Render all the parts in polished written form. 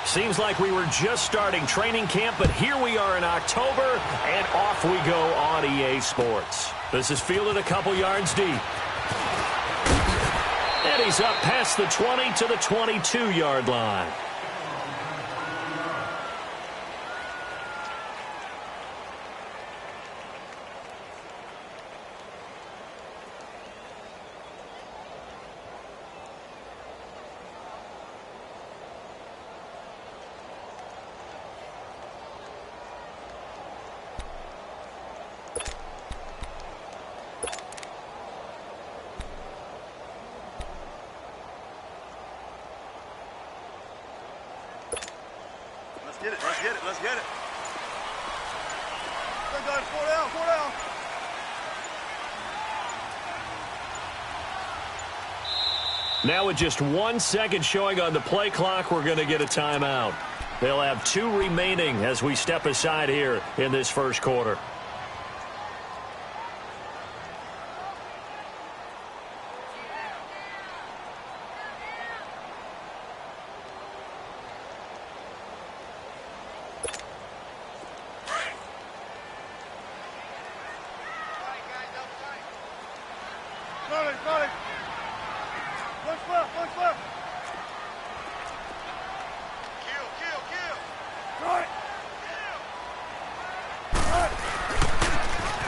Seems like we were just starting training camp, but here we are in October, and off we go on EA Sports. This is fielded a couple yards deep. And he's up past the 20 to the 22-yard line. Let's get it. Good guys, 4 down, 4 down. Now with just 1 second showing on the play clock, we're going to get a timeout. They'll have 2 remaining as we step aside here in this first quarter.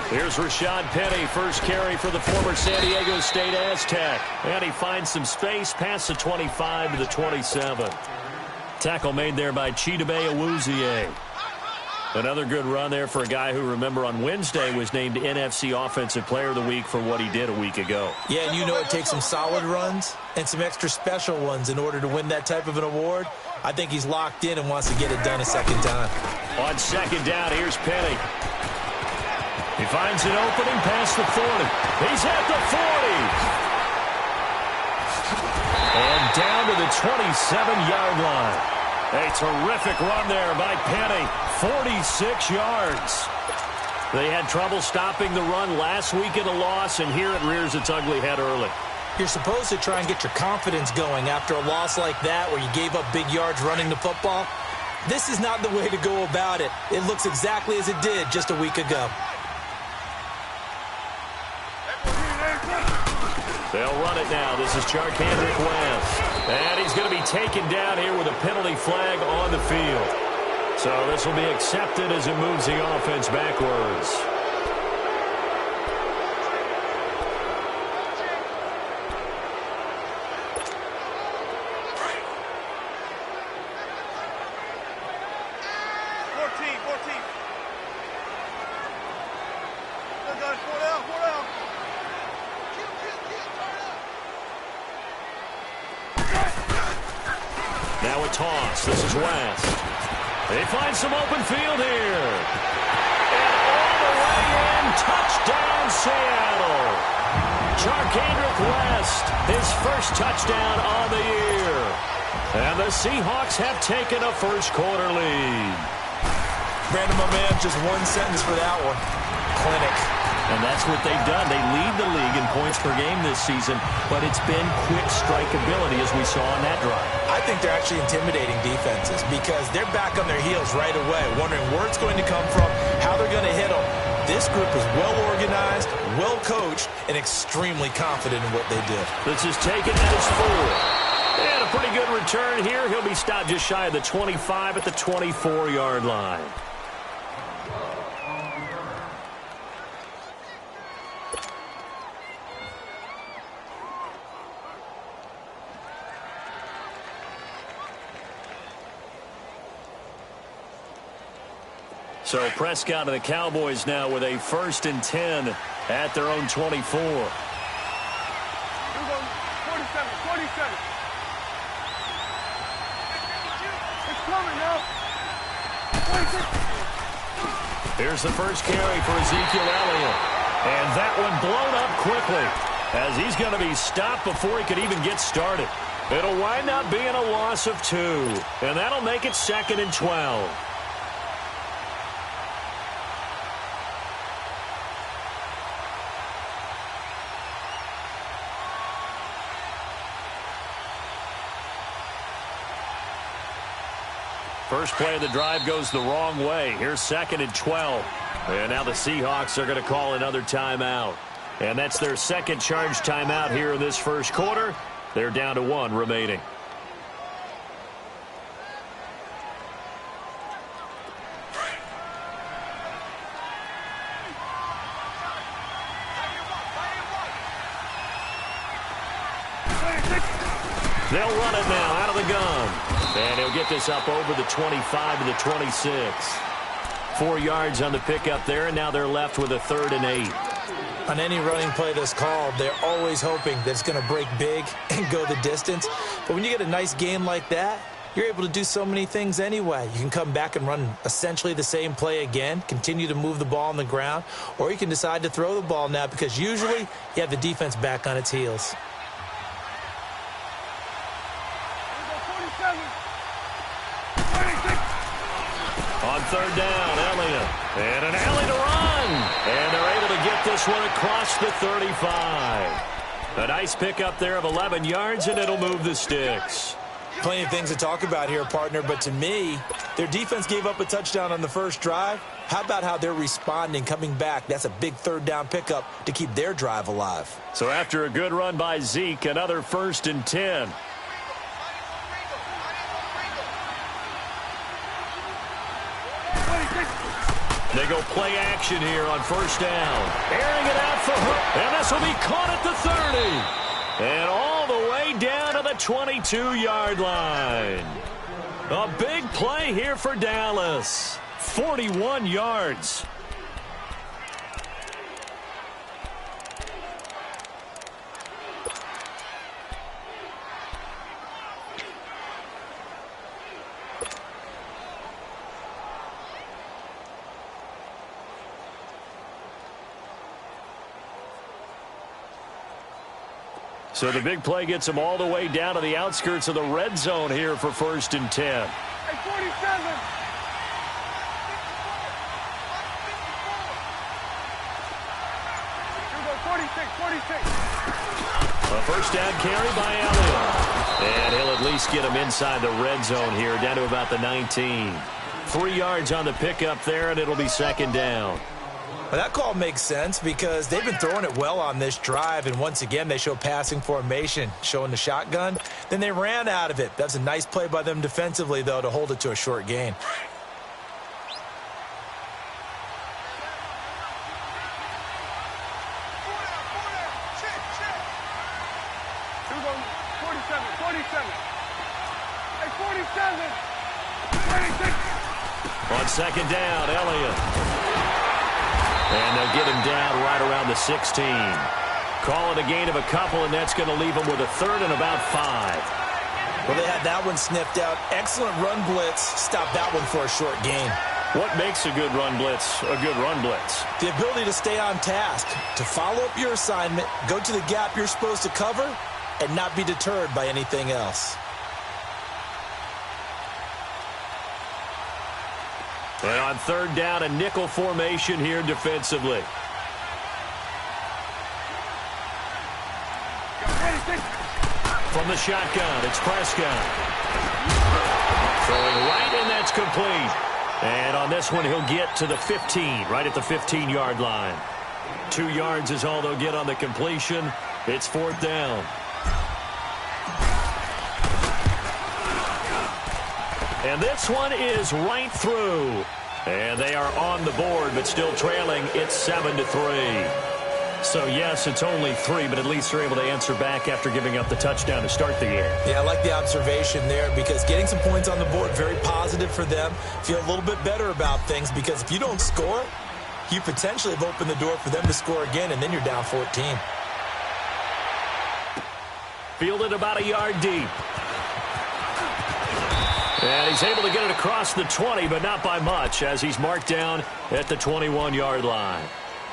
Here's Rashad Penny, first carry for the former San Diego State Aztec. And he finds some space past the 25 to the 27. Tackle made there by Chidobe Awuzie. Another good run there for a guy who, remember, on Wednesday was named NFC Offensive Player of the Week for what he did a week ago. Yeah, and you know it takes some solid runs and some extra special ones in order to win that type of an award. I think he's locked in and wants to get it done a second time. On second down, here's Penny. He finds an opening past the 40. He's at the 40. And down to the 27-yard line. A terrific run there by Penny. 46 yards. They had trouble stopping the run last week in a loss, and here it rears its ugly head early. You're supposed to try and get your confidence going after a loss like that where you gave up big yards running the football. This is not the way to go about it. It looks exactly as it did just a week ago. They'll run it now. This is Charkandrick West. And he's going to be taken down here with a penalty flag on the field. So this will be accepted as it moves the offense backwards. Now a toss. This is West. They find some open field here. And all the way in. Touchdown, Seattle. Charkandrick West, his first touchdown on the year. And the Seahawks have taken a first quarter lead. Brandon, my man, just one sentence for that one. Clinic. And that's what they've done. They lead the league in points per game this season, but it's been quick strikeability as we saw on that drive. I think they're actually intimidating defenses because they're back on their heels right away, wondering where it's going to come from, how they're going to hit them. This group is well-organized, well-coached, and extremely confident in what they do. This is taken at his 4. And a pretty good return here. He'll be stopped just shy of the 25 at the 24-yard line. So Prescott and the Cowboys now with a 1st and 10 at their own 24. Here we go. 47, 47. It's coming now. 26. Here's the first carry for Ezekiel Elliott. And that one blown up quickly as he's going to be stopped before he could even get started. It'll wind up being a loss of 2. And that'll make it 2nd and 12. First play of the drive goes the wrong way. Here's 2nd and 12. And now the Seahawks are going to call another timeout. And that's their second charge timeout here in this first quarter. They're down to 1 remaining. They'll run it now out of the gun. And he'll get this up over the 25 to the 26. 4 yards on the pickup there, and now they're left with a 3rd and 8. On any running play that's called, they're always hoping that it's going to break big and go the distance. But when you get a nice game like that, you're able to do so many things anyway. You can come back and run essentially the same play again, continue to move the ball on the ground, or you can decide to throw the ball now because usually you have the defense back on its heels. On 3rd down, Elliott. And an alley to run. And they're able to get this one across the 35. A nice pickup there of 11 yards, and it'll move the sticks. Plenty of things to talk about here, partner, but to me, their defense gave up a touchdown on the first drive. How about how they're responding, coming back? That's a big 3rd down pickup to keep their drive alive. So after a good run by Zeke, another 1st and 10. They go play action here on 1st down. Airing it out for Hook. And this will be caught at the 30. And all the way down to the 22-yard line. A big play here for Dallas. 41 yards. So the big play gets them all the way down to the outskirts of the red zone here for 1st and 10. Hey, 47. Here we go, 46, 46. A 1st down carry by Elliott. And he'll at least get him inside the red zone here, down to about the 19. 3 yards on the pickup there, and it'll be 2nd down. Well, that call makes sense because they've been throwing it well on this drive, and once again they show passing formation, showing the shotgun. Then they ran out of it. That's a nice play by them defensively, though, to hold it to a short gain. Here we go, 47, 47. Hey, 47. 26. On 2nd down, Elliott. And they'll get him down right around the 16. Call it a gain of a couple, and that's going to leave him with a 3rd and about 5. Well, they had that one sniffed out. Excellent run blitz. Stop that one for a short gain. What makes a good run blitz a good run blitz? The ability to stay on task, to follow up your assignment, go to the gap you're supposed to cover, and not be deterred by anything else. And on 3rd down, a nickel formation here defensively. From the shotgun, it's Prescott. Throwing right, and that's complete. And on this one, he'll get to the 15, right at the 15-yard line. 2 yards is all they'll get on the completion. It's 4th down. And this one is right through. And they are on the board, but still trailing. It's 7-3. So, yes, it's only 3, but at least they're able to answer back after giving up the touchdown to start the game. Yeah, I like the observation there because getting some points on the board, very positive for them. Feel a little bit better about things because if you don't score, you potentially have opened the door for them to score again, and then you're down 14. Fielded about a yard deep. And he's able to get it across the 20, but not by much, as he's marked down at the 21-yard line.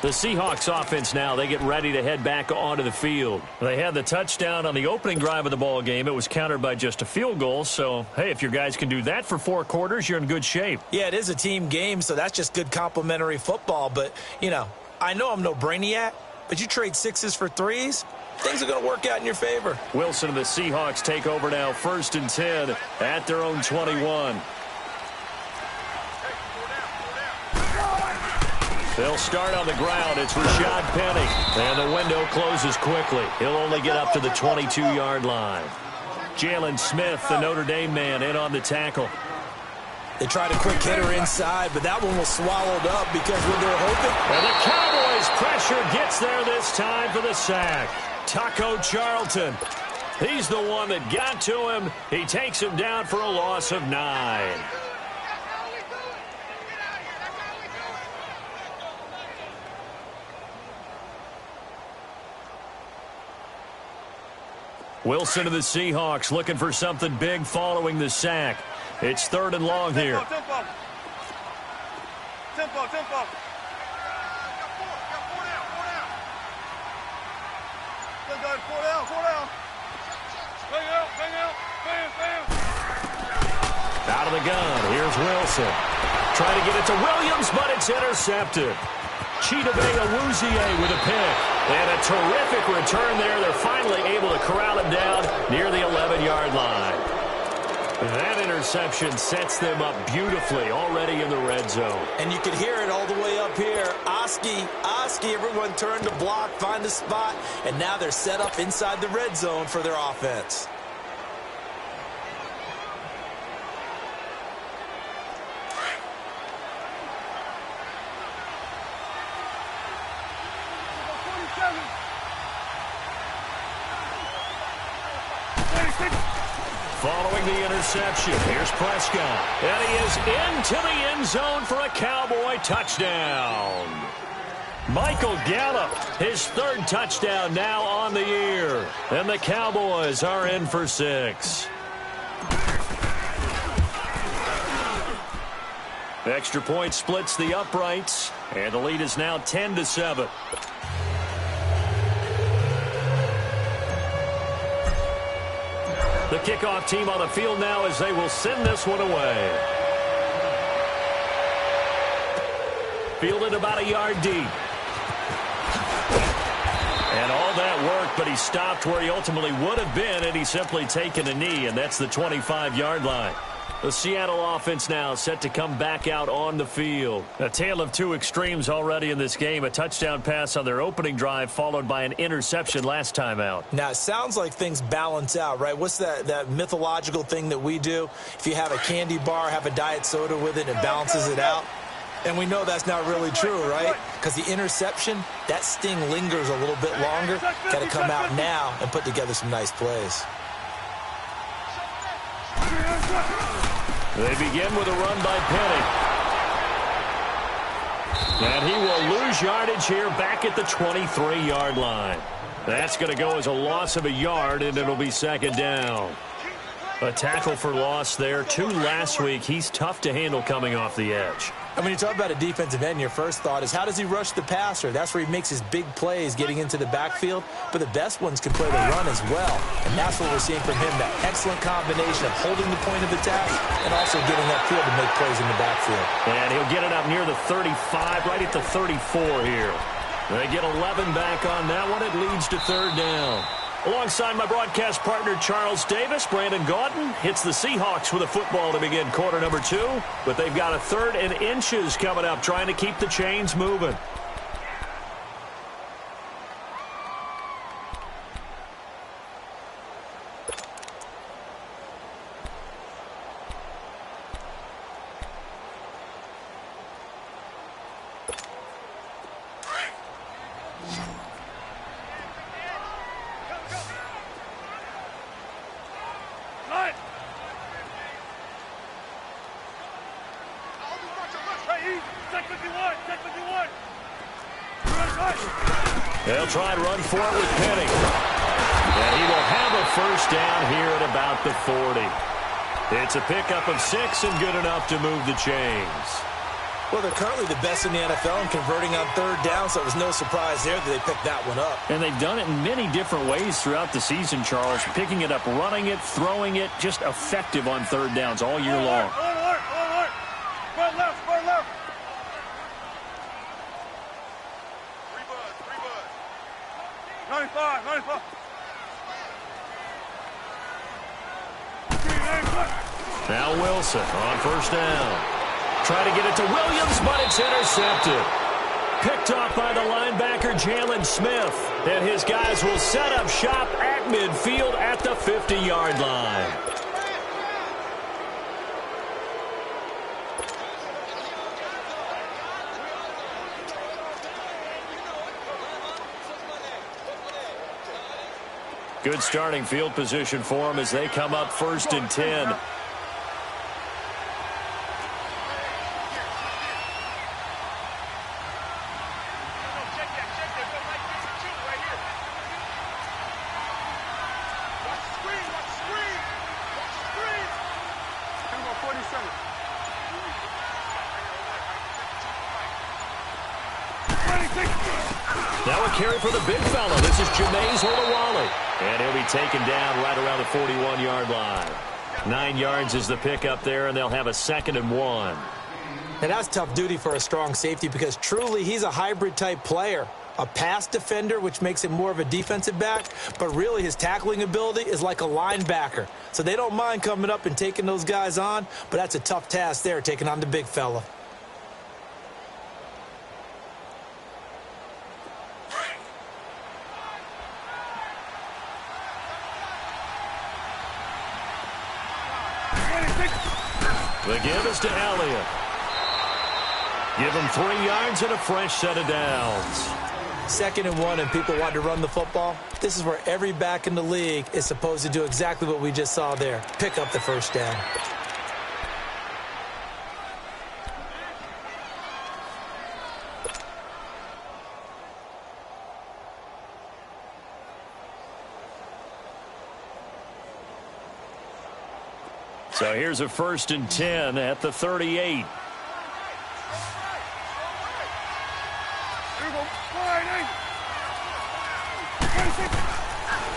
The Seahawks offense now, they get ready to head back onto the field. They had the touchdown on the opening drive of the ball game. It was countered by just a field goal. So, hey, if your guys can do that for 4 quarters, you're in good shape. Yeah, it is a team game, so that's just good complimentary football. But, you know I'm no brainiac, but you trade 6s for 3s, things are going to work out in your favor. Wilson and the Seahawks take over now, 1st and 10 at their own 21. They'll start on the ground. It's Rashad Penny. And the window closes quickly. He'll only get up to the 22-yard line. Jalen Smith, the Notre Dame man, in on the tackle. They tried a quick hitter inside, but that one was swallowed up because when they're hoping. And the Cowboys pressure gets there this time for the sack. Taco Charlton. He's the one that got to him. He takes him down for a loss of 9. Wilson of the Seahawks looking for something big following the sack. It's 3rd and long here. Tempo. Four down. Bang out. Bam. Out of the gun. Here's Wilson. Trying to get it to Williams, but it's intercepted. Chidobe Awuzie with a pick. And a terrific return there. They're finally able to corral him down near the 11-yard line. That interception sets them up beautifully already in the red zone. And you can hear it all the way up here. Oski, everyone turned to block, find a spot, and now they're set up inside the red zone for their offense. Following the interception, here's Prescott. And he is into the end zone for a Cowboy touchdown. Michael Gallup, his 3rd touchdown now on the year. And the Cowboys are in for 6. Extra point splits the uprights, and the lead is now 10-7. The kickoff team on the field now as they will send this one away. Fielded about a yard deep. And all that work, but he stopped where he ultimately would have been had he simply taken a knee, and that's the 25-yard line. The Seattle offense now set to come back out on the field. A tale of two extremes already in this game. A touchdown pass on their opening drive followed by an interception last time out. Now, it sounds like things balance out, right? What's that mythological thing that we do? If you have a candy bar, have a diet soda with it, and it balances it out. And we know that's not really true, right? Because the interception, that sting lingers a little bit longer. Got to come out now and put together some nice plays. They begin with a run by Penny. And he will lose yardage here back at the 23-yard line. That's going to go as a loss of a yard, and it'll be 2nd down. A tackle for loss there. 2 last week. He's tough to handle coming off the edge. And when you talk about a defensive end, your first thought is how does he rush the passer? That's where he makes his big plays getting into the backfield. But the best ones can play the run as well. And that's what we're seeing from him, that excellent combination of holding the point of attack and also getting upfield to make plays in the backfield. And he'll get it up near the 35, right at the 34 here. They get 11 back on that one. It leads to 3rd down. Alongside my broadcast partner, Charles Davis, Brandon Gaudin hits the Seahawks with a football to begin quarter number 2. But they've got a 3rd and inches coming up, trying to keep the chains moving. They'll try and run for it with Penny. And he will have a 1st down here at about the 40. It's a pickup of 6 and good enough to move the chains. Well, they're currently the best in the NFL in converting on 3rd down, so it was no surprise there that they picked that one up. And they've done it in many different ways throughout the season, Charles. Picking it up, running it, throwing it, just effective on 3rd downs all year long. Spread left. 95. Now Wilson on 1st down. Try to get it to Williams, but it's intercepted. picked off by the linebacker, Jalen Smith. And his guys will set up shop at midfield at the 50-yard line. Good starting field position for them as they come up 1st and 10. Now a carry for the big fella. This is Jameis Olawale. And he'll be taken down right around the 41-yard line. 9 yards is the pickup there, and they'll have a 2nd and 1. And that's tough duty for a strong safety because truly he's a hybrid-type player. A pass defender, which makes him more of a defensive back, but really his tackling ability is like a linebacker. So they don't mind coming up and taking those guys on, but that's a tough task there, taking on the big fella. The give is to Elliott. Give him 3 yards and a fresh set of downs. 2nd and 1 and people want to run the football. This is where every back in the league is supposed to do exactly what we just saw there. Pick up the first down. So here's a 1st and 10 at the 38.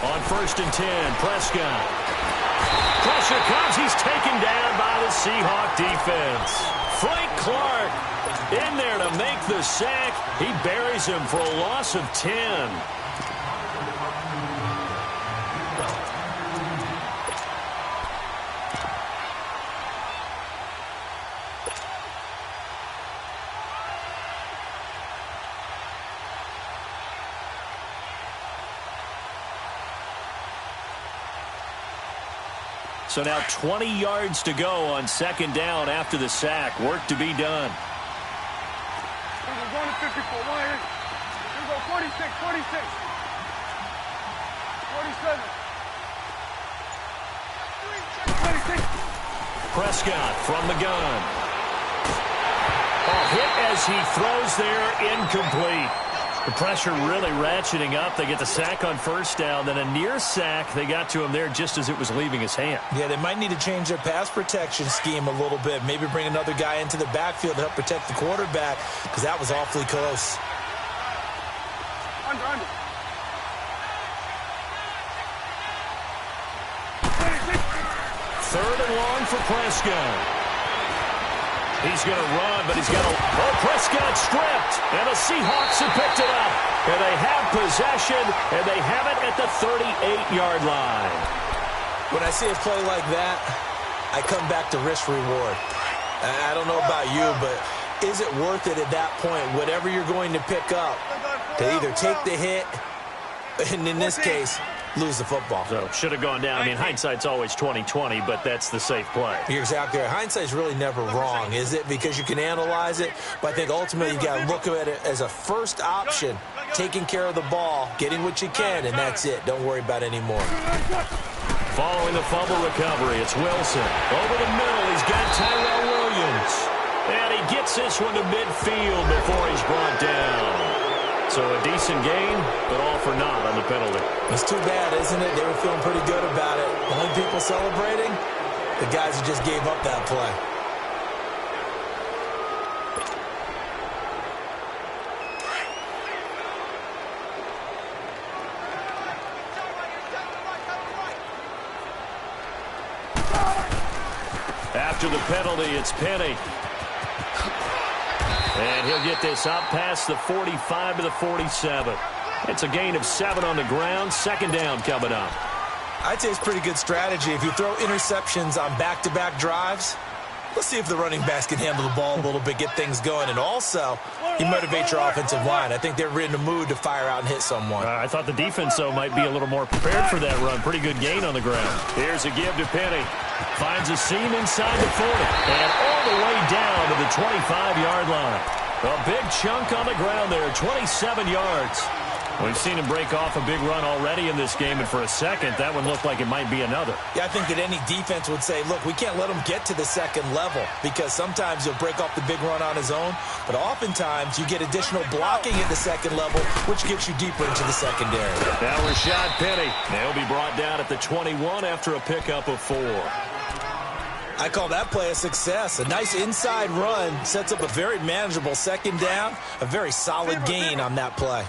On 1st and 10, Prescott. Pressure comes. He's taken down by the Seahawk defense. Frank Clark in there to make the sack. He buries him for a loss of 10. So now 20 yards to go on 2nd down after the sack. Work to be done. We're going to 54. Here we go, 46, 46. 47. 26. Prescott from the gun. Hit as he throws there, incomplete. The pressure really ratcheting up. They get the sack on 1st down, then a near sack. They got to him there just as it was leaving his hand. Yeah, they might need to change their pass protection scheme a little bit. Maybe bring another guy into the backfield to help protect the quarterback because that was awfully close. Under. 3rd and long for Prescott. He's going to run, but he's got a... Oh, Prescott stripped, and the Seahawks have picked it up. And they have possession, and they have it at the 38-yard line. When I see a play like that, I come back to risk reward. I don't know about you, but is it worth it at that point, whatever you're going to pick up, to either take the hit, and in this case, lose the football? So should have gone down. I mean, hindsight's always 20/20, but that's the safe play. You're exactly right. Hindsight's really never wrong, is it? Because you can analyze it, but I think ultimately you got to look at it as a first option, taking care of the ball, getting what you can, and that's it. Don't worry about any more. Following the fumble recovery, it's Wilson. Over the middle, he's got Tyrell Williams. And he gets this one to midfield before he's brought down. So a decent gain, but all for naught on the penalty. It's too bad, isn't it? They were feeling pretty good about it. The only people celebrating, the guys who just gave up that play. After the penalty, it's Penny. And he'll get this up past the 45 to the 47. It's a gain of 7 on the ground. 2nd down coming up. I'd say it's pretty good strategy. If you throw interceptions on back-to-back drives, Let's see if the running backs can handle the ball a little bit, get things going, and also you motivate your offensive line. I think they're in the mood to fire out and hit someone. I thought the defense, though, might be a little more prepared for that run. Pretty good gain on the ground. Here's a give to Penny. Finds a seam inside the 40. And all the way down to the 25-yard line. A big chunk on the ground there, 27 yards. We've seen him break off a big run already in this game, and for a second, that one looked like it might be another. Yeah, I think that any defense would say, look, we can't let him get to the second level because sometimes he'll break off the big run on his own, but oftentimes you get additional blocking at the second level, which gets you deeper into the secondary. Now Rashad Penny. They'll be brought down at the 21 after a pickup of 4. I call that play a success. A nice inside run sets up a very manageable second down, a very solid gain on that play.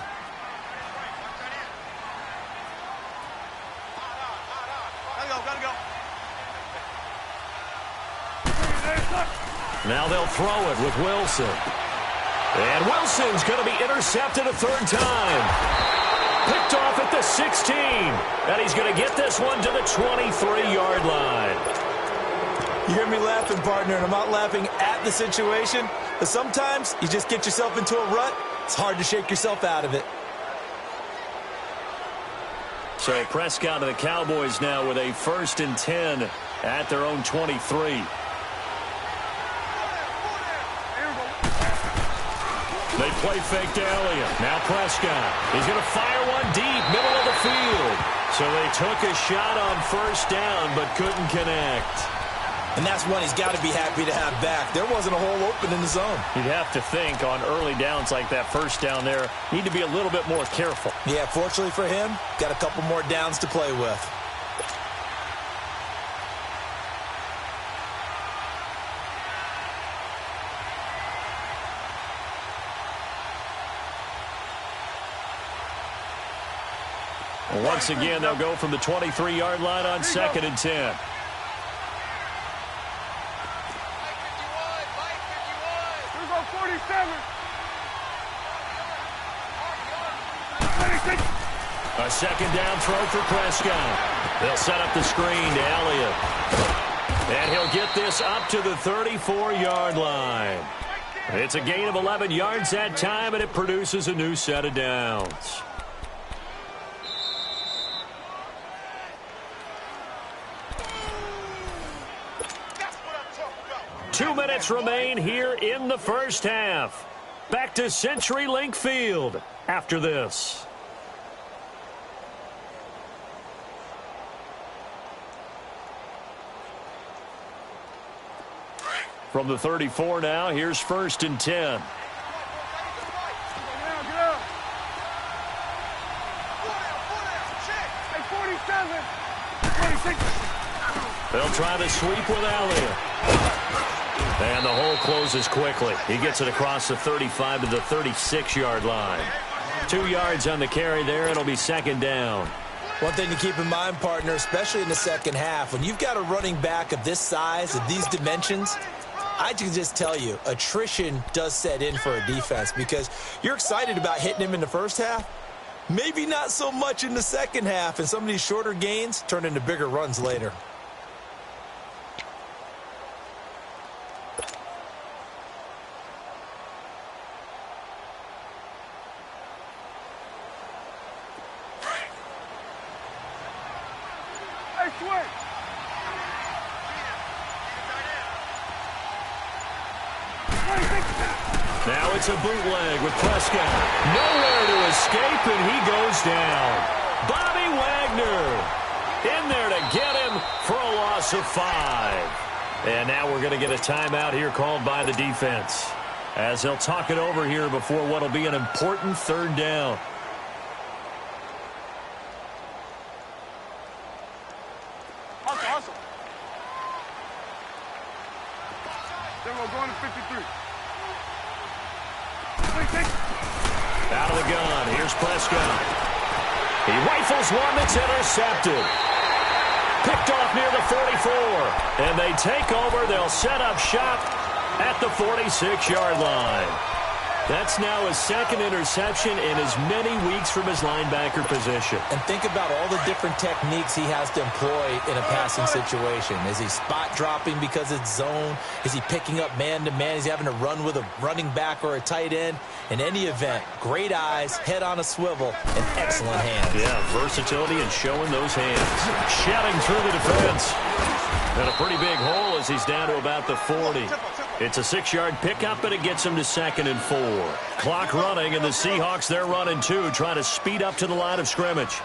Now they'll throw it with Wilson. And Wilson's going to be intercepted a third time. Picked off at the 16. And he's going to get this one to the 23-yard line. You hear me laughing, partner, and I'm not laughing at the situation, but sometimes you just get yourself into a rut. It's hard to shake yourself out of it. So Prescott and the Cowboys now with a 1st and 10 at their own 23. They play fake to Elliott. Now Prescott. He's going to fire one deep, middle of the field. So they took a shot on 1st down, but couldn't connect. And that's one he's got to be happy to have back. There wasn't a hole open in the zone. You'd have to think on early downs like that 1st down there, need to be a little bit more careful. Yeah, fortunately for him, got a couple more downs to play with. Once again, they'll go from the 23-yard line on 2nd and 10. A 2nd down throw for Prescott. They'll set up the screen to Elliott. And he'll get this up to the 34-yard line. It's a gain of 11 yards that time, and it produces a new set of downs. Two minutes remain here in the first half. Back to CenturyLink Field after this. From the 34 now, here's 1st and 10. They'll try to sweep with Elliott. And the hole closes quickly. He gets it across the 35 to the 36-yard line. 2 yards on the carry there. It'll be 2nd down. One thing to keep in mind, partner, especially in the second half, when you've got a running back of this size, of these dimensions, I can just tell you, attrition does set in for a defense because you're excited about hitting him in the first half. Maybe not so much in the second half, and some of these shorter gains turn into bigger runs later. Now it's a bootleg with Prescott. Nowhere to escape, and he goes down. Bobby Wagner in there to get him for a loss of 5. And now we're going to get a timeout here called by the defense, as they'll talk it over here before what will be an important 3rd down. Hustle. Then we're going to 53. Out of the gun, here's Prescott. He rifles one that's intercepted. Picked off near the 44. And they take over. They'll set up shop at the 46-yard line. That's now his second interception in as many weeks from his linebacker position. And think about all the different techniques he has to employ in a passing situation. Is he spot dropping because it's zone? Is he picking up man-to-man? Is he having to run with a running back or a tight end? In any event, great eyes, head on a swivel, and excellent hands. Yeah, versatility and showing those hands. Shouting through the defense. And a pretty big hole as he's down to about the 40. It's a 6-yard pickup, and it gets him to 2nd and 4. Clock running, and the Seahawks, they're running too, trying to speed up to the line of scrimmage.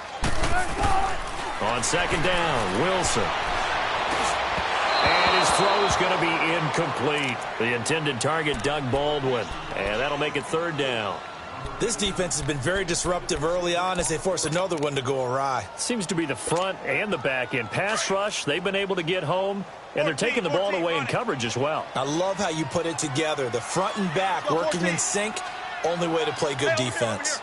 On 2nd down, Wilson. And his throw is going to be incomplete. The intended target, Doug Baldwin. And that'll make it 3rd down. This defense has been very disruptive early on as they force another one to go awry. Seems to be the front and the back end. Pass rush, they've been able to get home, and they're taking the ball away in coverage as well. I love how you put it together. The front and back working in sync, only way to play good defense.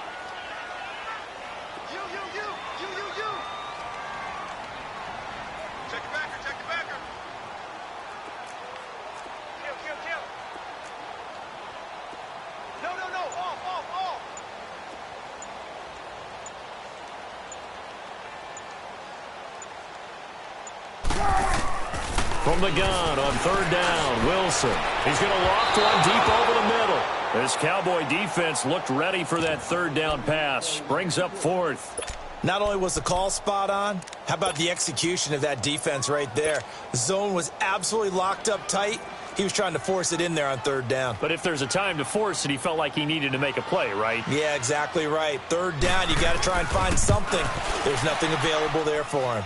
From the gun on 3rd down, Wilson. He's going to loft one deep over the middle. This Cowboy defense looked ready for that 3rd down pass. Brings up 4th. Not only was the call spot on, how about the execution of that defense right there? The zone was absolutely locked up tight. He was trying to force it in there on 3rd down. But if there's a time to force it, he felt like he needed to make a play, right? Yeah, exactly right. 3rd down, you got to try and find something. There's nothing available there for him.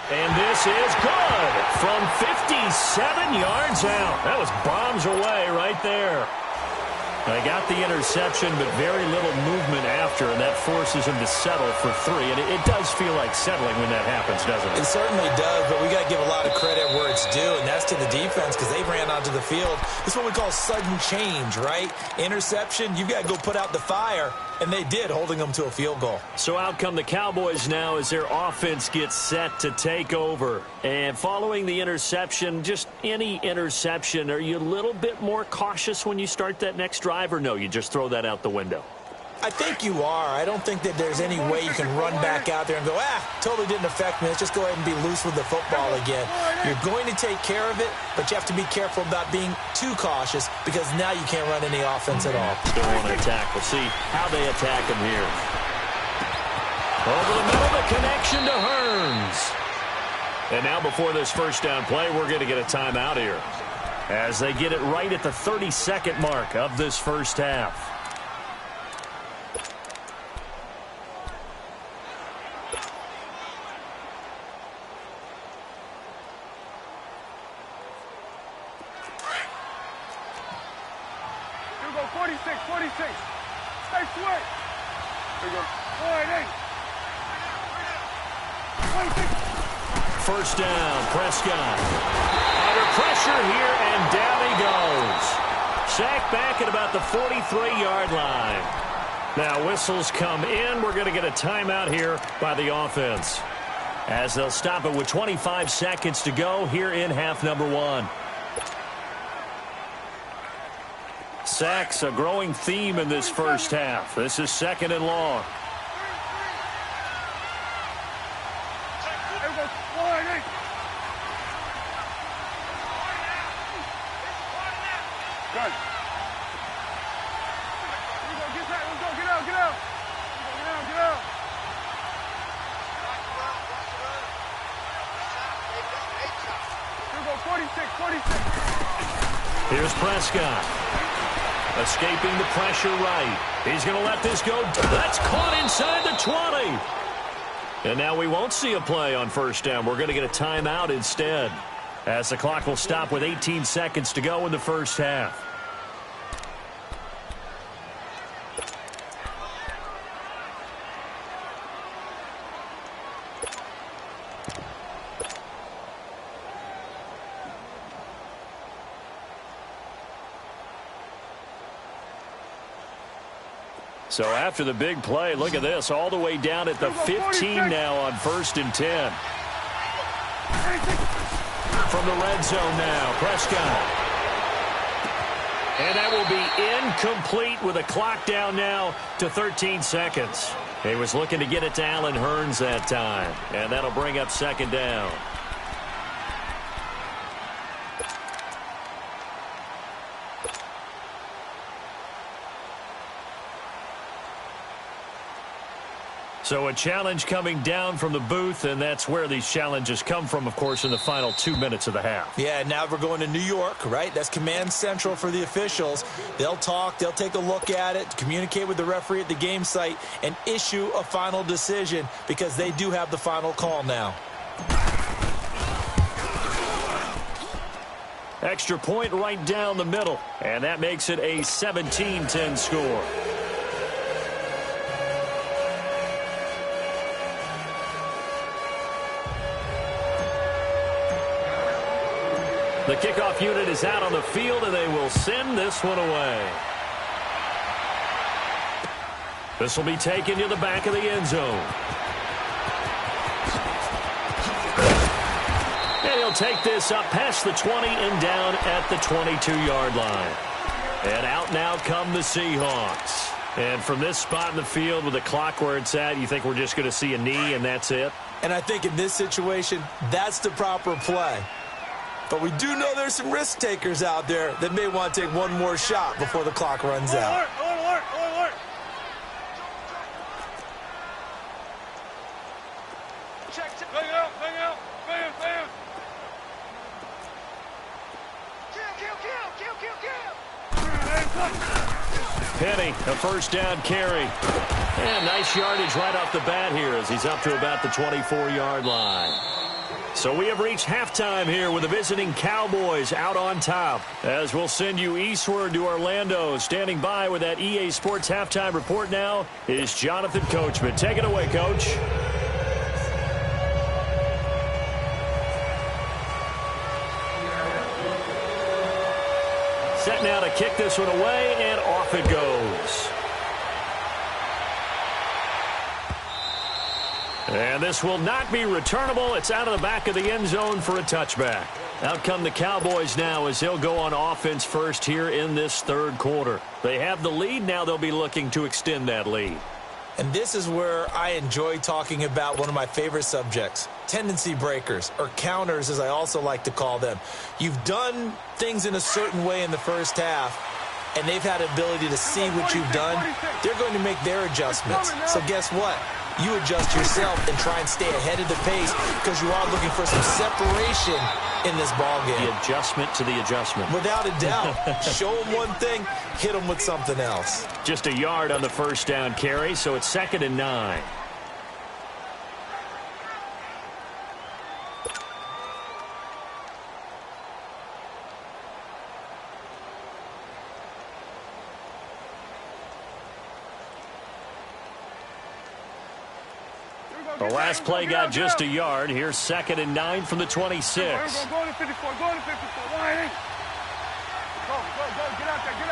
And this is good from 57 yards out. That was bombs away right there. They got the interception, but very little movement after, and that forces him to settle for 3. And it does feel like settling when that happens, doesn't it? It certainly does, but we got to give a lot of credit where it's due, and that's to the defense because they ran onto the field. This is what we call sudden change, right? Interception, you got to go put out the fire, and they did, holding them to a field goal. So out come the Cowboys now as their offense gets set to take over. And following the interception, just any interception, are you a little bit more cautious when you start that next drive, or no, you just throw that out the window? I think you are. I don't think that there's any way you can run back out there and go, totally didn't affect me. Let's just go ahead and be loose with the football again. You're going to take care of it, but you have to be careful about being too cautious because now you can't run any offense at all. Still want to attack. We'll see how they attack him here. Over the middle, the connection to Hearns. And now before this 1st down play, we're going to get a timeout here as they get it right at the 32nd mark of this 1st half. Here we go, 46, 46. Stay sweat. Here we go, 26. 1st down, Prescott. Under pressure here, and down he goes. Sacked back at about the 43-yard line. Now whistles come in. We're going to get a timeout here by the offense, as they'll stop it with 25 seconds to go here in half number 1. Sacks, a growing theme in this 1st half. This is 2nd and long. Good. Get out. Get out. Here we go, 46. Here's Prescott. Escaping the pressure right. He's going to let this go. That's caught inside the 20. And now we won't see a play on 1st down. We're going to get a timeout instead, as the clock will stop with 18 seconds to go in the 1st half. So after the big play, look at this, all the way down at the 15 now on 1st and 10. From the red zone now, Prescott. And that will be incomplete with a clock down now to 13 seconds. He was looking to get it to Allen Hurns that time. And that'll bring up second down. So a challenge coming down from the booth, and that's where these challenges come from, of course, in the final 2 minutes of the half. Yeah, now we're going to New York, right? That's command central for the officials. They'll talk, they'll take a look at it, communicate with the referee at the game site, and issue a final decision because they do have the final call now. Extra point right down the middle, and that makes it a 17-10 score. The kickoff unit is out on the field, and they will send this one away. This will be taken to the back of the end zone. And he'll take this up past the 20 and down at the 22-yard line. And out now come the Seahawks. And from this spot in the field with the clock where it's at, you think we're just going to see a knee and that's it? And I think in this situation, that's the proper play. But we do know there's some risk takers out there that may want to take one more shot before the clock runs out. Alert. Check. Bang out. Bam. Kill. Penny, a first down carry. And nice yardage right off the bat here as he's up to about the 24-yard line. So we have reached halftime here with the visiting Cowboys out on top. As we'll send you eastward to Orlando. Standing by with that EA Sports halftime report now is Jonathan Coachman. Take it away, Coach. Set now to kick this one away, and off it goes. And this will not be returnable. It's out of the back of the end zone for a touchback. Out come the Cowboys now as they'll go on offense first here in this third quarter. They have the lead. Now they'll be looking to extend that lead. And this is where I enjoy talking about one of my favorite subjects, tendency breakers, or counters as I also like to call them. You've done things in a certain way in the first half, and they've had the ability to see what you've done. They're going to make their adjustments. So guess what? You adjust yourself and try and stay ahead of the pace because you are looking for some separation in this ballgame. The adjustment to the adjustment. Without a doubt. Show them one thing, hit them with something else. Just a yard on the first down carry, so it's 2nd and 9. The last play got just a yard. Here's 2nd and 9 from the 26. Go to 54. Go to 54. Why? Go. Get out there. Here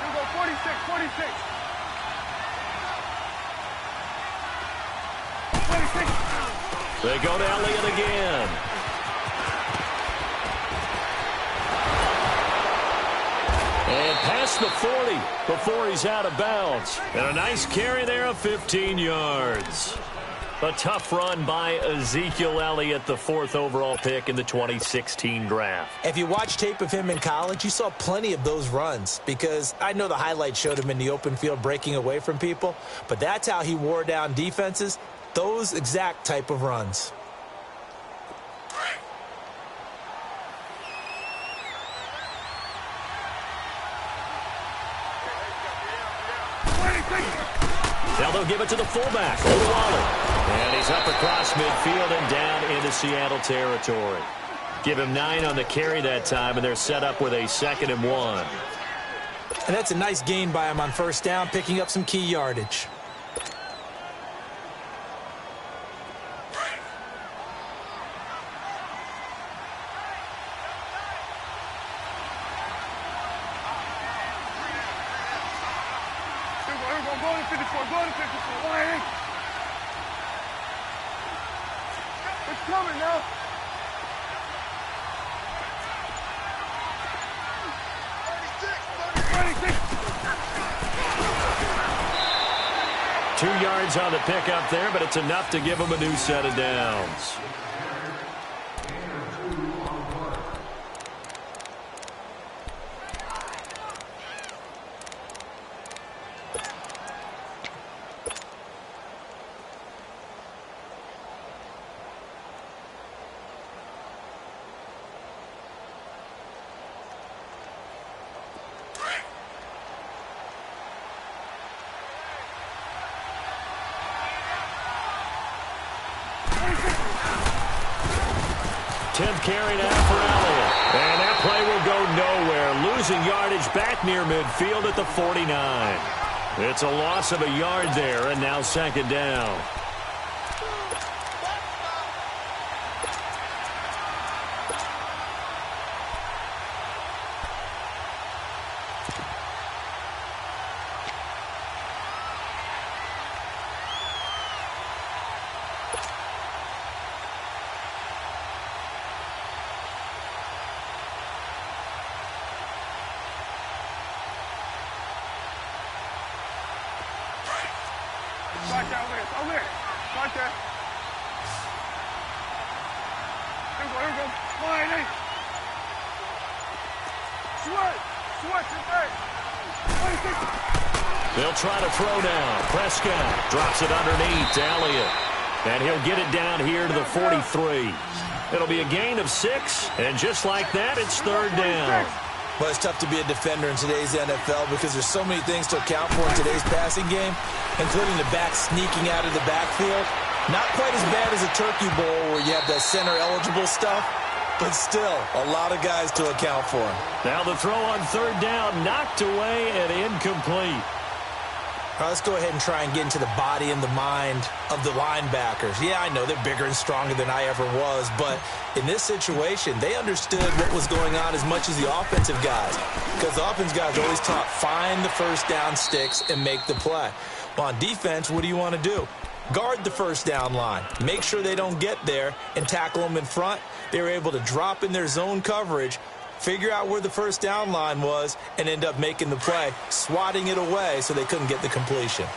we go. 46. 26. They go to Elliott again. And past the 40 before he's out of bounds. And a nice carry there of 15 yards. A tough run by Ezekiel Elliott, the 4th overall pick in the 2016 draft. If you watch tape of him in college, you saw plenty of those runs because I know the highlights showed him in the open field breaking away from people, but that's how he wore down defenses, those exact type of runs. Now they'll give it to the fullback, Waller. And he's up across midfield and down into Seattle territory. Give him 9 on the carry that time, and they're set up with a 2nd and 1. And that's a nice gain by him on first down, picking up some key yardage. 2 yards on the pickup there, but it's enough to give them a new set of downs. Carry now for Elliott. And that play will go nowhere. Losing yardage back near midfield at the 49. It's a loss of a yard there, and now 2nd down. Right there, over there. Right there. Here we go. Line, hey. Switch, hey. 26. They'll try to throw down. Prescott drops it underneath to Elliott. And he'll get it down here to the 43. It'll be a gain of 6, and just like that, it's 3rd down. Well, it's tough to be a defender in today's NFL because there's so many things to account for in today's passing game, including the back sneaking out of the backfield. Not quite as bad as a Turkey Bowl where you have that center-eligible stuff, but still a lot of guys to account for. Now the throw on 3rd down, knocked away and incomplete. All right, let's go ahead and try and get into the body and the mind of the linebackers. Yeah, I know they're bigger and stronger than I ever was, but in this situation, they understood what was going on as much as the offensive guys, because the offensive guys are always taught, find the first down sticks and make the play. Well, on defense, what do you want to do? Guard the first down line. Make sure they don't get there and tackle them in front. They were able to drop in their zone coverage, figure out where the first down line was, and end up making the play, swatting it away so they couldn't get the completion.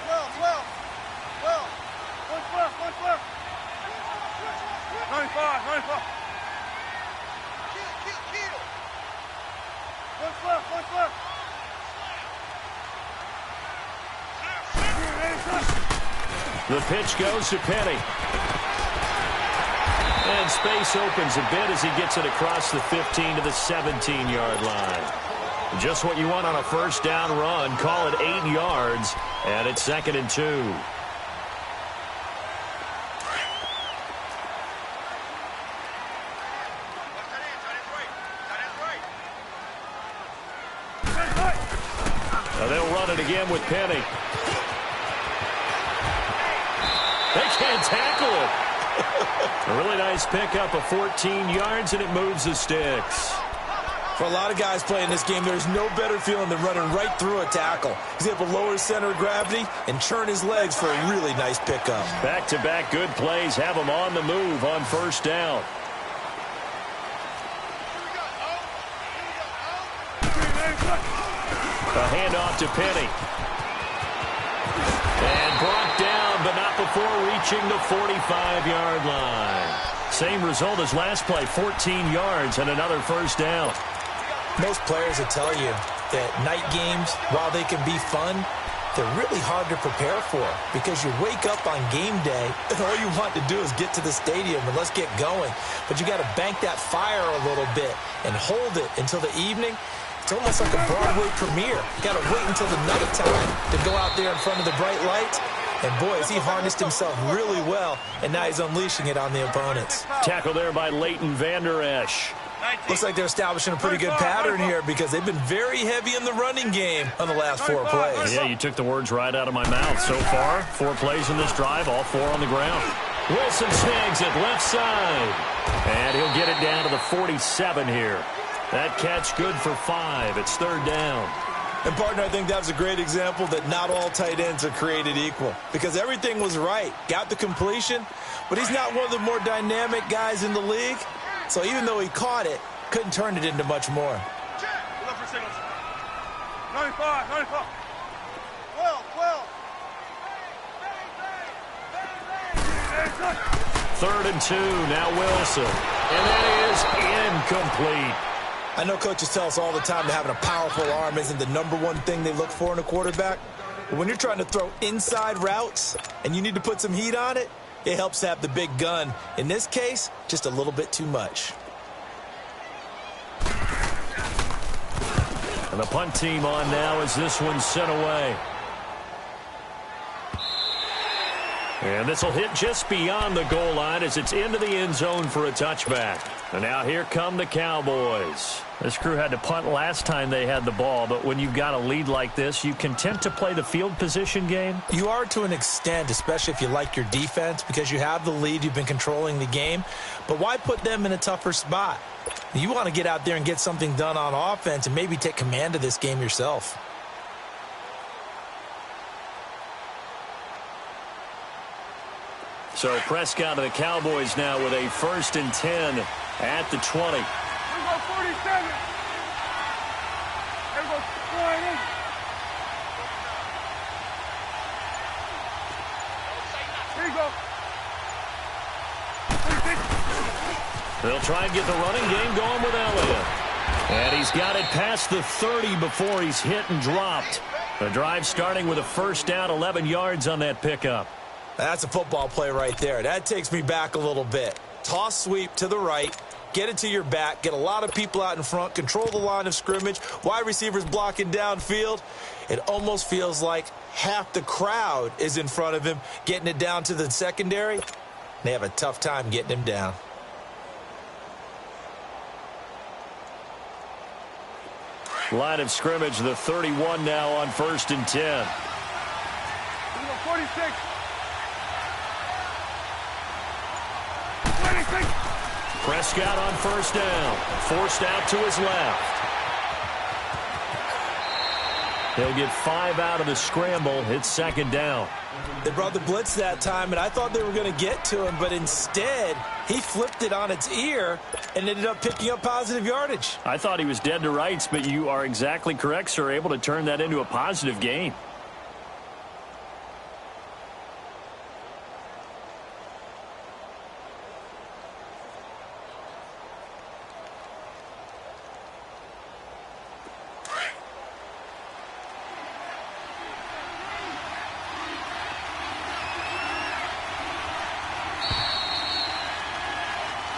Well. 1 95. One. The pitch goes to Penny. And space opens a bit as he gets it across the 15 to the 17-yard line. Just what you want on a first down run. Call it 8 yards, and it's 2nd and 2. Now they'll run it again with Penny. They can't tackle it. A really nice pickup of 14 yards, and it moves the sticks. For a lot of guys playing this game, there's no better feeling than running right through a tackle. He's able to lower his center of gravity and churn his legs for a really nice pickup. Back-to-back good plays have him on the move on first down. A handoff to Penny. And brought down, but not before reaching the 45-yard line. Same result as last play, 14 yards and another first down. Most players will tell you that night games, while they can be fun, they're really hard to prepare for because you wake up on game day and all you want to do is get to the stadium and let's get going. But you got to bank that fire a little bit and hold it until the evening. It's almost like a Broadway premiere. You got to wait until the nighttime to go out there in front of the bright lights. And, boy, has he harnessed himself really well, and now he's unleashing it on the opponents. Tackle there by Leighton Vander Esch. Looks like they're establishing a pretty good pattern here because they've been very heavy in the running game on the last 4 plays. Yeah, you took the words right out of my mouth. So far, 4 plays in this drive, all 4 on the ground. Wilson snags it left side. And he'll get it down to the 47 here. That catch good for 5. It's 3rd down. And, partner, I think that was a great example that not all tight ends are created equal because everything was right. Got the completion, but he's not one of the more dynamic guys in the league. So even though he caught it, couldn't turn it into much more. 95, 95. 12, 12. 3rd and 2, now Wilson. And that is incomplete. I know coaches tell us all the time that having a powerful arm isn't the #1 thing they look for in a quarterback. But when you're trying to throw inside routes and you need to put some heat on it, it helps to have the big gun. In this case, just a little bit too much. And the punt team on now as this one's sent away. And this will hit just beyond the goal line as it's into the end zone for a touchback. And now here come the Cowboys. This crew had to punt last time they had the ball, but when you've got a lead like this, you content to play the field position game? You are to an extent, especially if you like your defense, because you have the lead, you've been controlling the game. But why put them in a tougher spot? You want to get out there and get something done on offense and maybe take command of this game yourself. So Prescott of the Cowboys now with a 1st and 10 at the 20. Here we go 47. Here we go 48. Here you go. 46. They'll try and get the running game going with Elliott. And he's got it past the 30 before he's hit and dropped. The drive starting with a 1st down, 11 yards on that pickup. That's a football play right there. That takes me back a little bit. Toss sweep to the right, get it to your back, get a lot of people out in front, control the line of scrimmage, wide receivers blocking downfield. It almost feels like half the crowd is in front of him, getting it down to the secondary. They have a tough time getting him down. Line of scrimmage, the 31 now on 1st and 10. Here we go 46. 26. Prescott on 1st down. Forced out to his left. He'll get 5 out of the scramble. It's 2nd down. They brought the blitz that time, and I thought they were going to get to him, but instead he flipped it on its ear and ended up picking up positive yardage. I thought he was dead to rights, but you are exactly correct, sir. Able to turn that into a positive gain.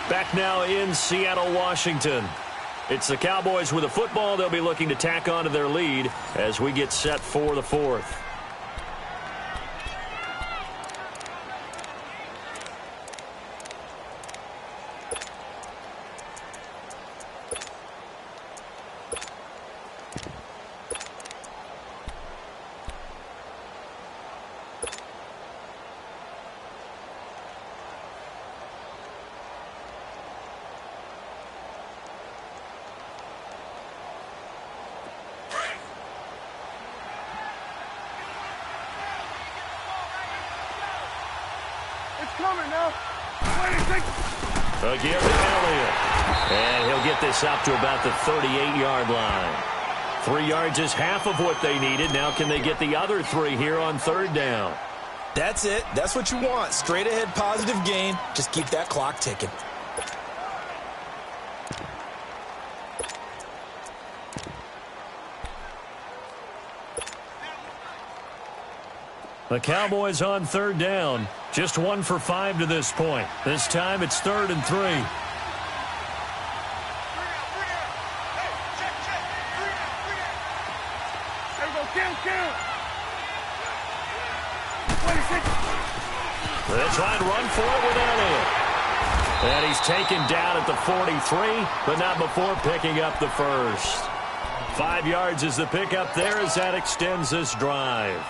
Back now in Seattle, Washington. It's the Cowboys with the football. They'll be looking to tack on to their lead as we get set for the 4th. Coming now. 26. Again to Elliott. And he'll get this up to about the 38-yard line. 3 yards is half of what they needed. Now can they get the other 3 here on 3rd down? That's it. That's what you want. Straight ahead positive gain. Just keep that clock ticking. The Cowboys on 3rd down. Just 1 for 5 to this point. This time it's 3rd and 3. There we go, kill. 26. They'll try and run for it with Elliott. And he's taken down at the 43, but not before picking up the 1st. 5 yards is the pickup there as that extends this drive.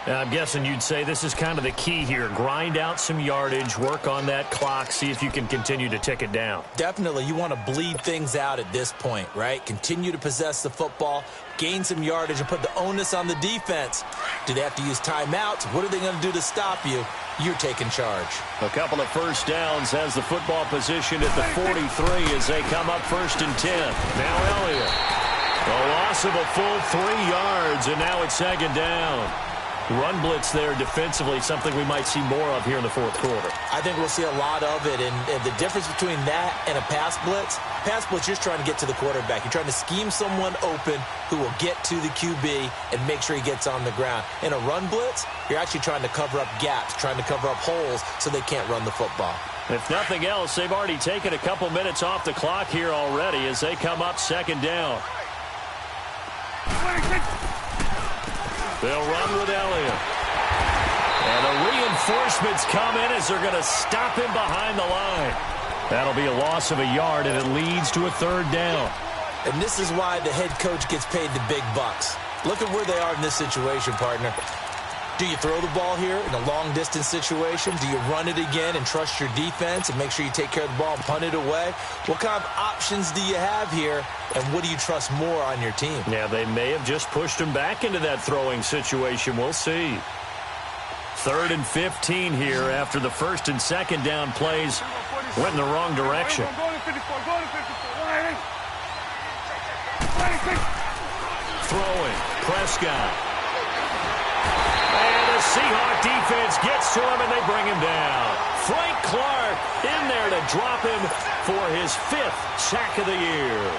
I'm guessing you'd say this is kind of the key here. Grind out some yardage, work on that clock, see if you can continue to tick it down. Definitely, you want to bleed things out at this point, right? Continue to possess the football, gain some yardage, and put the onus on the defense. Do they have to use timeouts? What are they going to do to stop you? You're taking charge. A couple of 1st downs has the football position at the 43 as they come up 1st and 10. Now Elliott. A loss of a full 3 yards, and now it's second down. Run blitz there defensively, something we might see more of here in the fourth quarter. I think we'll see a lot of it, and the difference between that and a pass blitz, you're just trying to get to the quarterback. You're trying to scheme someone open who will get to the QB and make sure he gets on the ground. In a run blitz, you're actually trying to cover up gaps, trying to cover up holes so they can't run the football. If nothing else, they've already taken a couple minutes off the clock here already as they come up second down. They'll run with Elliott. And the reinforcements come in as they're going to stop him behind the line. That'll be a loss of a yard, and it leads to a third down. And this is why the head coach gets paid the big bucks. Look at where they are in this situation, partner. Do you throw the ball here in a long-distance situation? Do you run it again and trust your defense and make sure you take care of the ball and punt it away? What kind of options do you have here, and what do you trust more on your team? Yeah, they may have just pushed him back into that throwing situation. We'll see. 3rd and 15 here after the first and second down plays went in the wrong direction. Throwing, Prescott. And the Seahawk defense gets to him, and they bring him down. Frank Clark in there to drop him for his 5th sack of the year.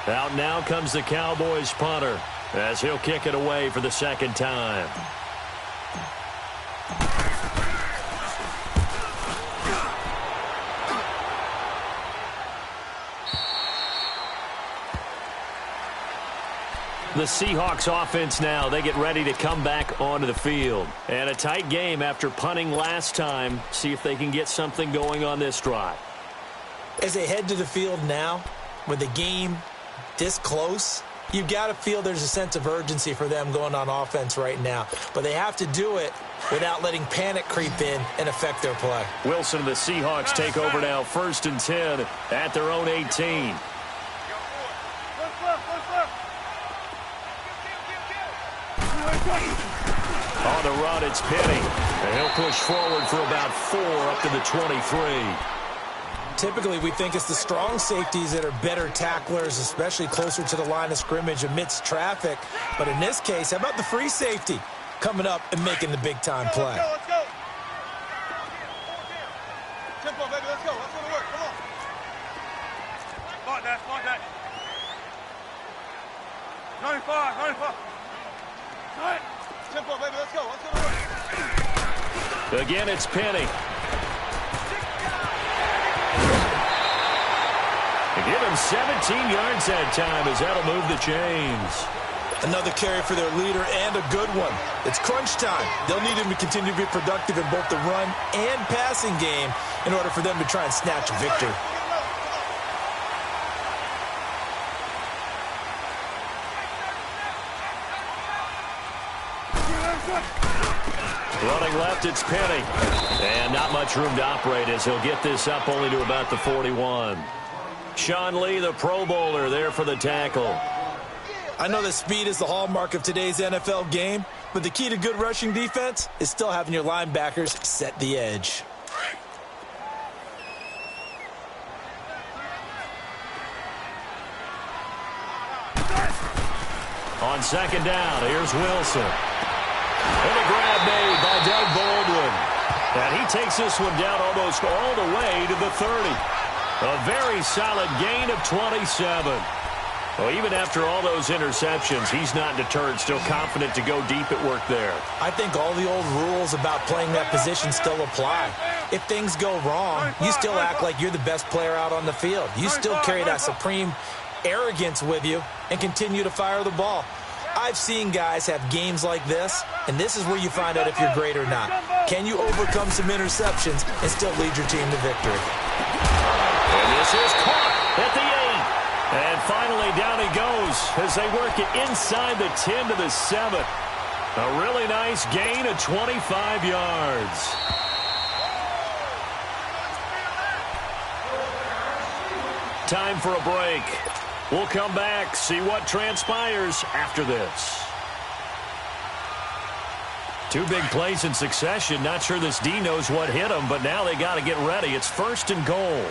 Out now comes the Cowboys punter as he'll kick it away for the second time. The Seahawks offense now, they get ready to come back onto the field. And a tight game after punting last time. See if they can get something going on this drive. As they head to the field now, with the game this close, you've got to feel there's a sense of urgency for them going on offense right now. But they have to do it without letting panic creep in and affect their play. Wilson and the Seahawks take over now, 1st and 10 at their own 18. On the run, it's Penny. And he'll push forward for about 4 up to the 23. Typically, we think it's the strong safeties that are better tacklers, especially closer to the line of scrimmage amidst traffic. But in this case, how about the free safety coming up and making the big-time play? Let's go. Tempo, baby, let's go. Let's go to work. Come on. Smart that. 95. All right. Tempo, baby, let's go. Let's go to work. Again, it's Penny. They give him 17 yards that time as that'll move the chains. Another carry for their leader and a good one. It's crunch time. They'll need him to continue to be productive in both the run and passing game in order for them to try and snatch a victory. Running left, it's Penny. And not much room to operate as he'll get this up only to about the 41. Sean Lee, the Pro Bowler, there for the tackle. I know that speed is the hallmark of today's NFL game, but the key to good rushing defense is still having your linebackers set the edge. On second down, here's Wilson. And a grab made by Doug Baldwin. And he takes this one down almost all the way to the 30. A very solid gain of 27. Well, even after all those interceptions, he's not deterred, still confident to go deep at work there. I think all the old rules about playing that position still apply. If things go wrong, you still act like you're the best player out on the field. You still carry that supreme arrogance with you and continue to fire the ball. I've seen guys have games like this, and this is where you find out if you're great or not. Can you overcome some interceptions and still lead your team to victory? And this is caught at the 8. And finally down he goes as they work it inside the 10 to the 7. A really nice gain of 25 yards. Time for a break. We'll come back, see what transpires after this. Two big plays in succession. Not sure this D knows what hit him, but now they got to get ready. It's 1st and goal.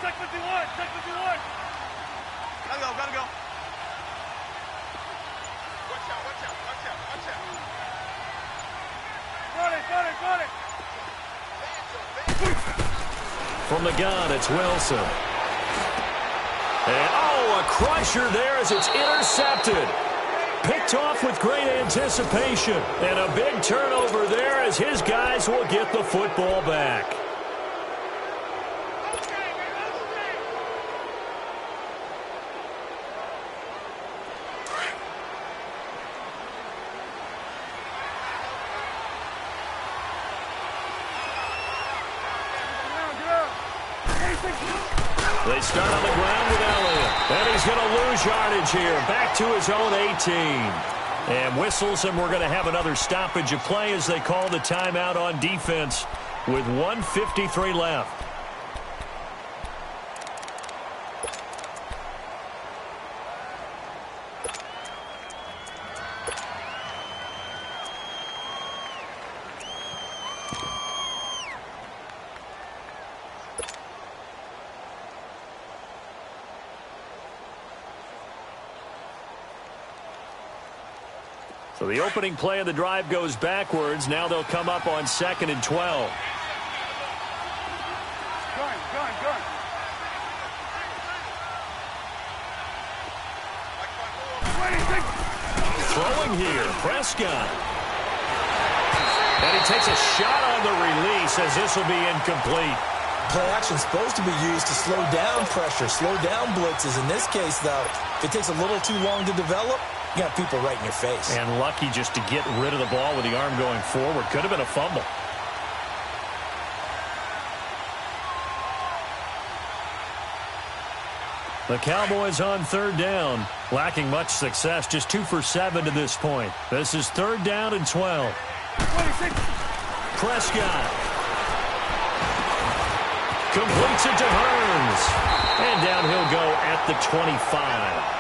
Check 51, check 51. Gotta go. Watch out. Got it. From the gun, it's Wilson. And, a crusher there as it's intercepted. Picked off with great anticipation. And a big turnover there as his guys will get the football back. They start on the ground with Elliott. And he's going to lose yardage here. Back to his own 18. And whistles, and we're going to have another stoppage of play as they call the timeout on defense with 1:53 left. So the opening play of the drive goes backwards. Now they'll come up on 2nd and 12. Gun. Throwing here, Prescott. And he takes a shot on the release as this will be incomplete. Play action supposed to be used to slow down pressure, slow down blitzes. In this case, though, if it takes a little too long to develop, you got people right in your face. And lucky just to get rid of the ball with the arm going forward. Could have been a fumble. The Cowboys on 3rd down. Lacking much success. Just 2 for 7 to this point. This is 3rd down and 12. 26. Prescott. Completes it to Hearns. And down he'll go at the 25.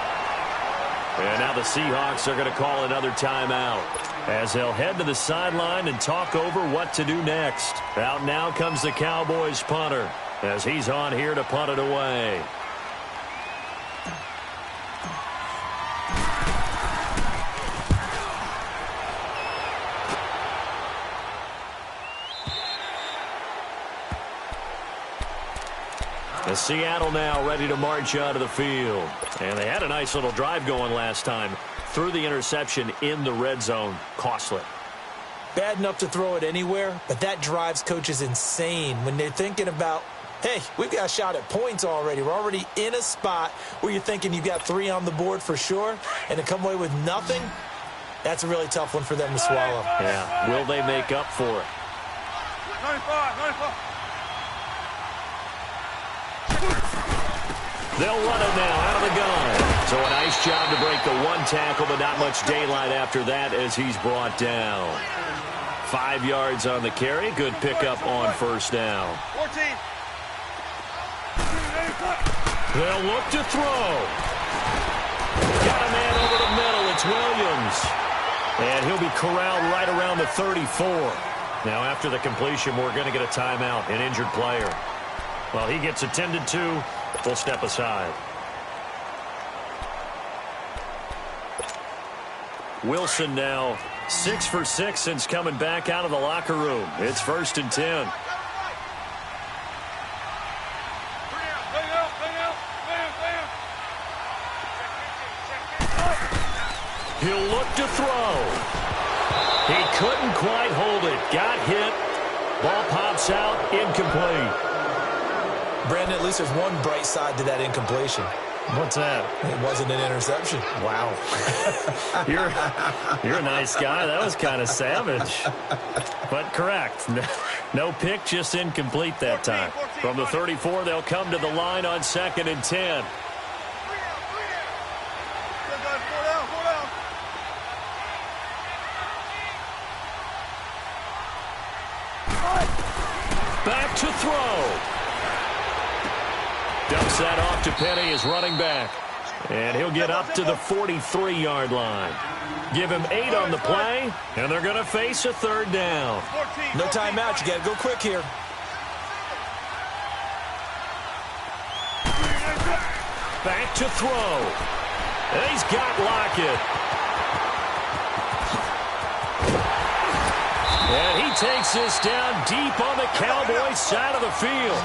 And now the Seahawks are going to call another timeout as they'll head to the sideline and talk over what to do next. Out now comes the Cowboys punter as he's on here to punt it away. As Seattle now ready to march onto the field. And they had a nice little drive going last time. Threw the interception in the red zone. Costly. Bad enough to throw it anywhere, but that drives coaches insane when they're thinking about, hey, we've got a shot at points already. We're already in a spot where you're thinking you've got 3 on the board for sure, and to come away with nothing, that's a really tough one for them to swallow. Yeah, will they make up for it? 95. They'll run it now out of the gun. So a nice job to break the 1 tackle, but not much daylight after that as he's brought down. 5 yards on the carry. Good pickup on 1st down. 14. They'll look to throw. Got a man over the middle. It's Williams. And he'll be corralled right around the 34. Now after the completion, we're going to get a timeout, an injured player. Well, he gets attended to. We'll step aside. Wilson now 6 for 6 since coming back out of the locker room. It's 1st and 10. He'll look to throw. He couldn't quite hold it. Got hit. Ball pops out. Incomplete. Brandon, at least there's one bright side to that incompletion. What's that? It wasn't an interception. Wow. You're a nice guy. That was kind of savage. But correct. No pick, just incomplete that time. From the 34, they'll come to the line on 2nd and 10. back to throw. Dumps that off to Penny as running back. And he'll get up to the 43-yard line. Give him 8 on the play, and they're going to face a third down. No timeout. You got to go quick here. Back to throw. And he's got Lockett. And he takes this down deep on the Cowboys side of the field.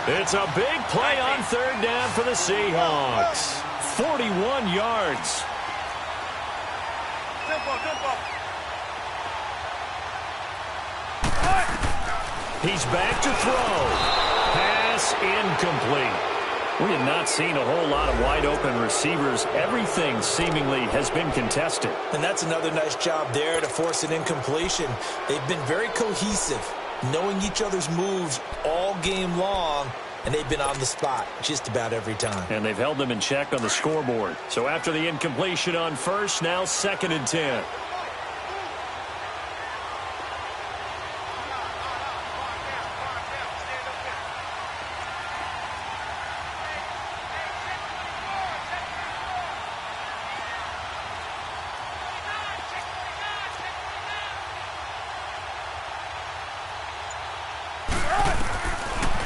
It's a big play on third down for the Seahawks. 41 yards. He's back to throw. Pass incomplete. We have not seen a whole lot of wide-open receivers. Everything seemingly has been contested. And that's another nice job there to force an incompletion. They've been very cohesive, knowing each other's moves all game long, and they've been on the spot just about every time. And they've held them in check on the scoreboard. So after the incompletion on first, now 2nd and 10.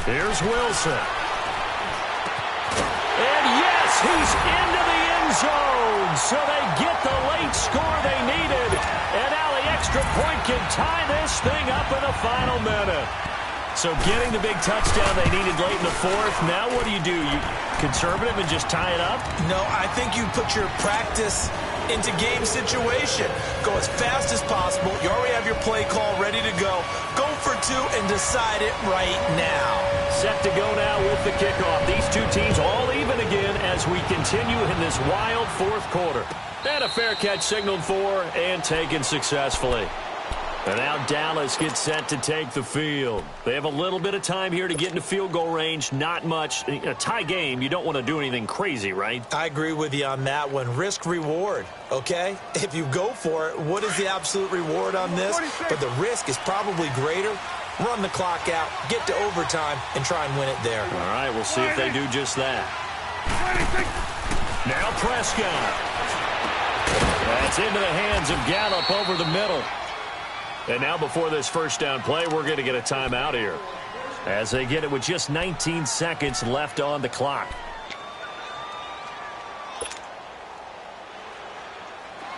Here's Wilson. And yes, he's into the end zone. So they get the late score they needed. And now the extra point can tie this thing up in the final minute. So getting the big touchdown they needed late in the fourth. Now what do? You conservative and just tie it up? No, I think you put your practice into game situation. Go as fast as possible. You already have your play call ready to go. Go for 2 and decide it right now. Set to go now with the kickoff. These two teams all even again as we continue in this wild fourth quarter. And a fair catch signaled for and taken successfully. And now Dallas gets set to take the field. They have a little bit of time here to get into field goal range. Not much. A tie game, you don't want to do anything crazy, right? I agree with you on that one. Risk-reward, okay? If you go for it, what is the absolute reward on this? But the risk is probably greater. Run the clock out, get to overtime, and try and win it there. All right, we'll see if they do just that. Now Prescott. That's into the hands of Gallup over the middle. And now before this first down play, we're going to get a timeout here as they get it with just 19 seconds left on the clock.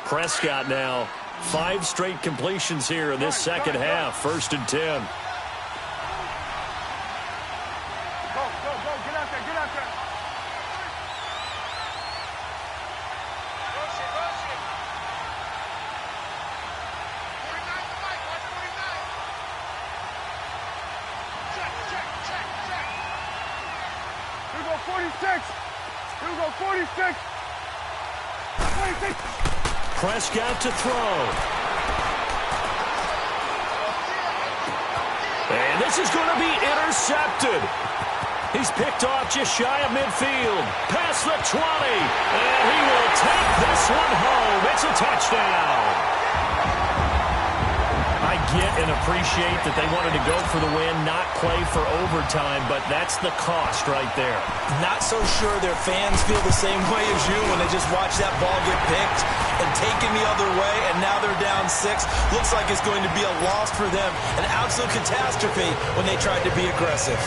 Prescott now 5 straight completions here in this second half. 1st and 10. Prescott to throw. And this is going to be intercepted. He's picked off just shy of midfield. Past the 20. And he will take this one home. It's a touchdown. I get and appreciate that they wanted to go for the win, not play for overtime, but that's the cost right there. Not so sure their fans feel the same way as you when they just watch that ball get picked and taken the other way, and now they're down 6. Looks like it's going to be a loss for them, an absolute catastrophe when they tried to be aggressive.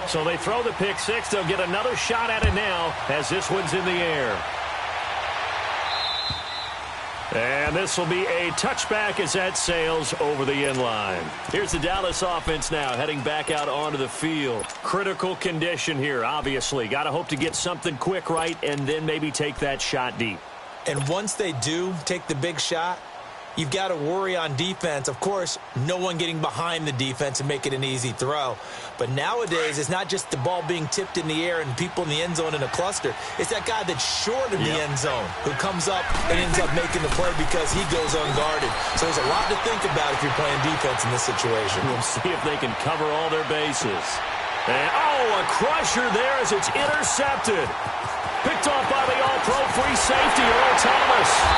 So they throw the pick 6. They'll get another shot at it now as this one's in the air. And this will be a touchback as that sails over the end line. Here's the Dallas offense now heading back out onto the field. Critical condition here, obviously. Got to hope to get something quick right and then maybe take that shot deep. And once they do take the big shot, you've got to worry on defense. Of course, no one getting behind the defense and make it an easy throw. But nowadays, it's not just the ball being tipped in the air and people in the end zone in a cluster. It's that guy that's short of the end zone who comes up and ends up making the play because he goes unguarded. So there's a lot to think about if you're playing defense in this situation. We'll see if they can cover all their bases. And, a crusher there as it's intercepted. Picked off by the all-pro free safety, Earl Thomas.